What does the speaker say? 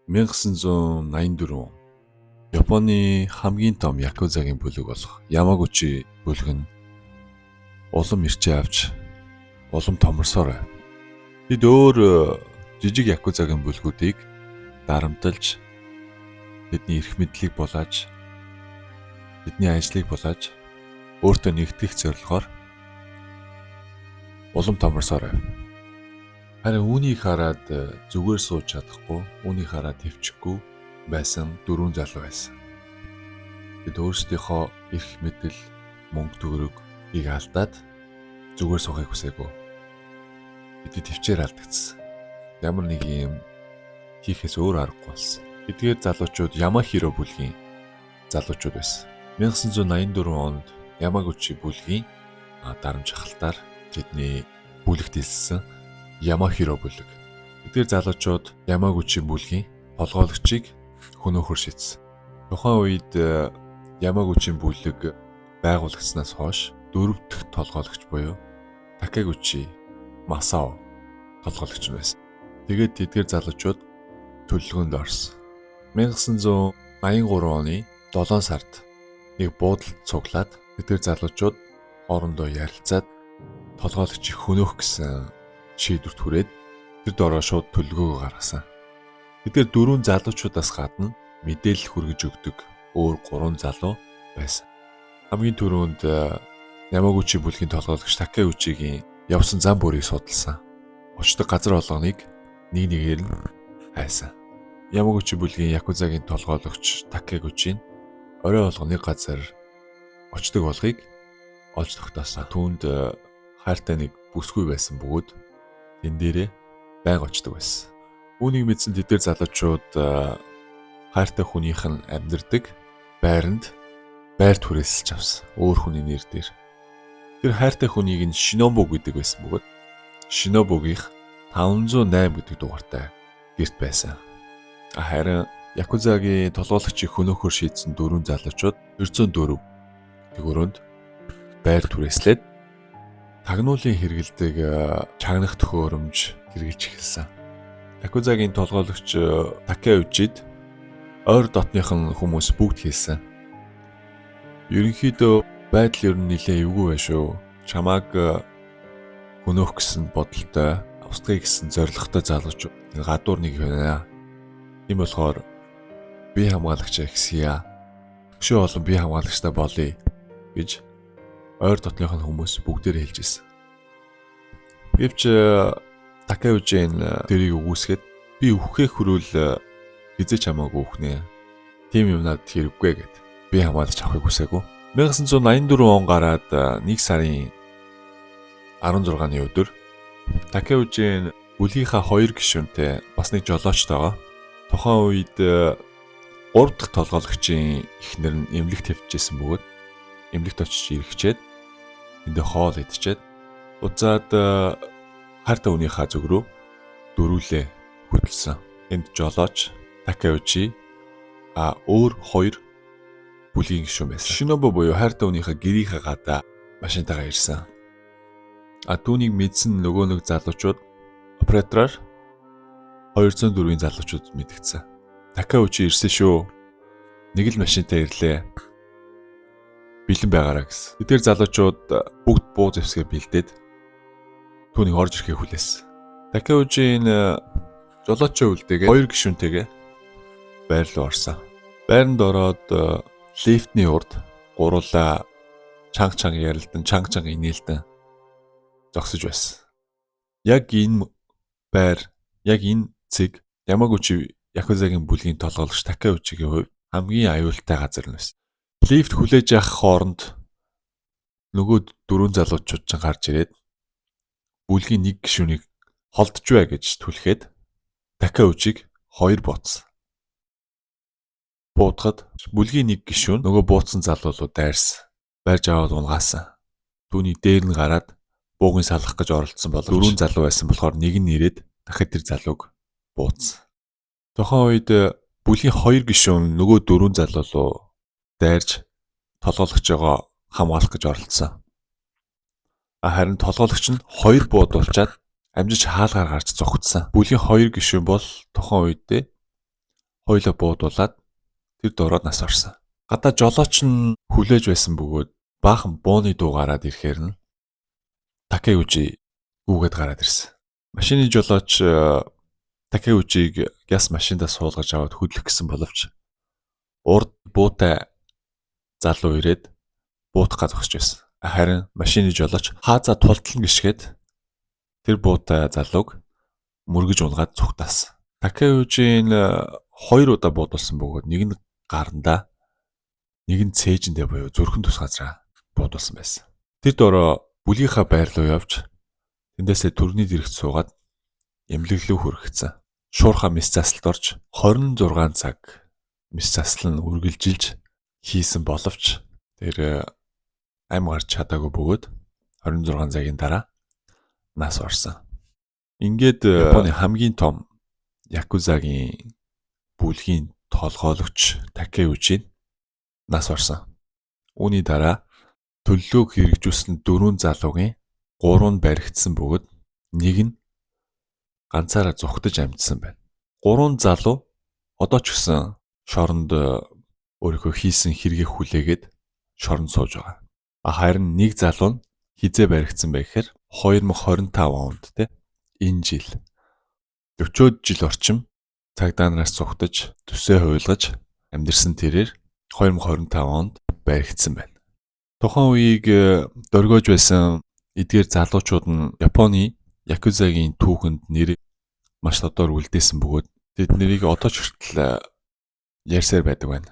1984 Японы хамгийн том якузагийн бүлэг болох Ямагучи бүлэг нь улам ирчээ авч улам томорсоор байв. Бид жижиг якузагийн бүлгүүдийг дарамталж бидний эрх мэдлийг булааж бидний ажлыг булааж өөртөө нэгтгэх зорилгоор улам томорсоор байв. Харин үүнийг хараад зүгээр сууж чадахгүй, үүнийг хараад төвчгүй байсан дөрвөн залуу байсан. Бид өөрсдийнхөө эрх мэдэл, мөнгө төгрөгийг алдаад зүгээр суухыг хүсээгүй. Бид төвчээр алдагдсан. Ямар нэг юм хийхээс өөр аргагүй болсон. Эдгээр залуучууд Ямахиро бүлгийн залуучууд байсан. 1984 онд Ямагучи бүлгийн дарамт шахалтаар тэдний бүлэгт илсэн Ямахиро бүлэг. Эдгээр залуучууд Ямагучи бүлгийн толгойлогчийг хөнөөхөр шийдсэн. Тухайн үед Ямагучи бүлэг байгуулагдсанаас хойш дөрөв дэх толгойлогч буюу Такегучи Масао толгойлогч байсан. Тэгээд эдгээр залуучууд төлөвлөгөөнд орсон. 1983 оны 7 сард нэг буудалд цуглаад эдгээр залуучууд хоорондоо ярилцаад толгойлогчийг хөнөөх гэсэн шийдвэрт хүрээд тэр дороо шууд төлөвлөгөө гаргасан. Эдгээр дөрвөн залуучуудаас гадна мэдээлэл хүргэж өгдөг өөр 3 залуу байсан. Хамгийн түрүүнд Ямагучи бүлгийн толгойлогч Такеучигийн явсан зам бүрийг судалсан. Очдог газар болгоныг нэг нэгээр нь хайсан. Ямагучи бүлгийн якузагийн толгойлогч Такегучи орой болгоны газар очдог болгыг олж тогтоосон. Түүнд хайртай нэг бүсгүй байсан бөгөөд тэн дээрээ байнга очдог байсан. Үүнийг мэдсэн тэдгээр залуучууд хайртай хүнийх нь амьдардаг байранд байр түрээсэлж авсан. Өөр хүний нэр дээр. Тэр хайртай хүнийг нь Шинобу гэдэг байсан бөгөөд Шинобугийнх 508 гэдэг дугаартай гэрт байсан. Харин якузагийн толгойлогчийг хөнөөхөр шийдсэн дөрвөн залуучууд 904 төгөөрөнд байр түрээслээд тагнуулын хэрэгэлдэг чагнах төхөөрөмж хэрэгжилж эхэлсэн. Якузагийн толгойлогч Такеучид ойр дотныхан хүмүүс бүгд хэлсэн. Ерөнхийдөө байдал ер нь нэлээд эвгүй байх шүү. Чамааг хөнөөх гэсэн бодолтой, австрыг гэсэн зорилготой залууч гадуур нэг байна. Тийм болохоор би хамгаалагчаа ихсэе. Өшөө олон би хамгаалагчтай болъё гэж ойр дотныхон хүмүүс бүгдээр хэлж ирсэн. Гэвч Такеучи тэрийг үгүйсгээд би үхэх хүрвэл хизээч хамаагүй үхнэ. Тим юм надад хэрэггүй гэд би хамгаалж авахыг хүсээгүй. 1984 он гараад 1 сарын 16-ны өдөр Такеучи бүлгийнхаа 2 гишүүнтэй бас нэг жолоочтойгоо тухайн үед 3 дахь толгойлогчийн эхнэр нь эмнэлэгт хэвчээсэн бөгөөд эмнэлэгт очиж ирэхчээд эндээ хоол идчихэд уцаад хайртай хүнийхээ зүг рүү дөрүүлээ хөдөлсөн. Энд жолооч Такеучи өөр 2 бүлгийн гишүүн байсан. Шинобу буюу хайртай хүнийхээ гэрийнхээ гадаа машинтайгаа ирсэн. Түүнийг мэдсэн нөгөө нэг залуучууд оператороор 204-ийн залуучууд мэдгдсэн. Такеучи ирсэн шүү. Нэг л машинтай ирлээ. Бэлэн байгаараа гэсэн. Эдгээр залуучууд бүгд буу зэвсгээ бэлдээд түүнийг орж ирэхийг хүлээсэн. Такеучи жолоочийн үлдээгээ 2 гишүүнтэйгээ байр руу орсон. Байранд ороод лифтний урд гуруула чанга ярилдан, чанга инээлдэн зогсож байсан. Яг энэ байр, яг энэ цэг Ямагучи якузагийн бүлгийн толгойлогч Такеучигийн хувьд хамгийн аюултай газар нь байсан. Лифт хүлээж авах хооронд нөгөө дөрвөн залуучууд ч гарч ирээд бүлгийн нэг гишүүнийг холдож бай гэж түлхээд Такеучиг 2 бууцсан. Буутахад бүлгийн нэг гишүүн нөгөө бууцсан залуулууд дайрсан. Барьж аваад унгаасан. Түүний дээр нь гараад буугийн салгах гэж оролдсон бол 4 залуу байсан болохоор нэг нь ирээд дахиад тэр залууг бууцсан. Тухайн үед бүлгийн 2 гишүүн нөгөө 4 залуу руу дайрж толгойлогчоо хамгаалах гэж оролдсон. Харин толгойлогч нь 2 буудуулчаад амжиж хаалгаар гарч зогтсон. Бүлгийн 2 гишүүн бол тухайн үедээ хоёулаа буудуулаад тэр доороо нас орсон. Гадаа жолооч нь хүлээж байсан бөгөөд баахан бууны дуу гараад ирэхээр нь Такеужи гүүгээд гараад ирсэн. Машины жолооч Такеужиг гяс машиндаа суулгаж аваад хөдлөх гэсэн боловч урд буутай залуу ирээд буутах гэж зогсож байсан. Харин машины жолооч хаазаа тултлан гიშгээд тэр буутай залууг мөргөж унгаад цугтаасан. Такеужийн 2 удаа буудуулсан бөгөөд нэг нь гарандаа нэг нь цээжиндээ буюу зүрхэн тус газраа буудуулсан байсан. Тэр доороо бүлгийнхаа байр руу явж тэндээсээ төрний дэрэгт суугаад эмнэлэг рүү хүргэсэн. Шуурхаа мис заслалд орж 26 цаг мис заслал нь үргэлжилж хийсэн боловч тэр ам гарч чадаагүй бөгөөд 26 цагийн дараа нас орсон. Ингээд Японы хамгийн том Якузагийн бүлгийн толгойлогч Такеужи нас орсон. Үүний дараа төллөөг хэрэгжүүлсэн 4 залуугийн 3 нь баригдсан бөгөөд нэг нь ганцаараа зүхтэж амьдсан байна. 3 залуу одоо ч гэсэн шоронд өөрийнхөө хийсэн хэрэгээ хүлээгээд шоронд сууж байгаа. Харин нэг залуу нь хизээ баригдсан байх гэхээр 2025 онд энэ жил 40 жил орчим цагдаанараас зүхтэж төсөө хуйлгаж амьдэрсэн тэрээр 2025 онд баригдсан байна. Тухайн үеийг дөргиож байсан эдгээр залуучууд нь Японы Якузагийн түүхэнд нэр маш тодор үлдээсэн бөгөөд тэд нэрийг одоо ч хүртэл ярьсаар байдаг байна.